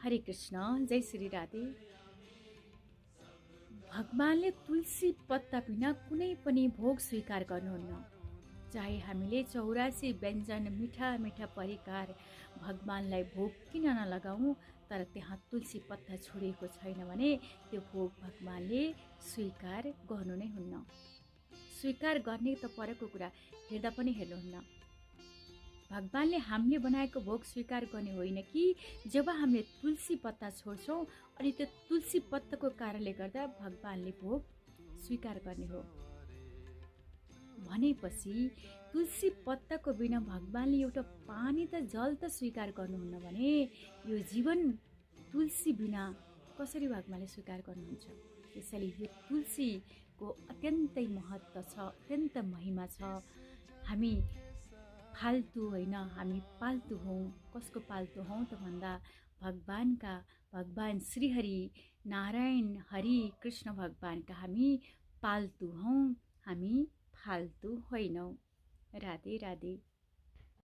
हरे कृष्ण, जय श्री राधे। भगवानले तुलसी पत्ता बिना कुनै पनि भोग स्वीकार गर्नुहुन्न। चाहे हामीले 84 व्यञ्जन मिठा मिठा परिकार भगवानलाई भोग किन नलगाउँ, तर त्यहाँ तुलसी पत्ता छोडिएको छैन भने त्यो भोग भगवानले स्वीकार गर्नु नै हुन्न। स्वीकार गर्ने त परको कुरा, हेर्दा पनि हेर्नुहुन्न। भगवानले हामीले बनाएको भोग स्वीकार गर्ने होइन कि जब हामीले तुलसी पत्ता छोड्छौँ अनि त्यो तुलसी पत्ताको कारणले गर्दा भगवानले भोग स्वीकार गर्ने हो भनेपछि तुलसी पत्ताको बिना भगवानले एउटा पानी त जल त स्वीकार गर्नुहुन्न भने यो जीवन तुलसी बिना कसरी भगवानले स्वीकार गर्नुहुन्छ। त्यसैले यो तुलसीको अत्यन्तै महत्त्व छ, अत्यन्त महिमा छ। हामी फाल्तु होइन, हामी पाल्तु हौँ। कसको पाल्तु हौँ त भन्दा भगवानका, भगवान श्रीहरि नारायण हरि कृष्ण भगवानका हामी पाल्तु हौँ, हामी फाल्तु होइनौँ। राधे राधे।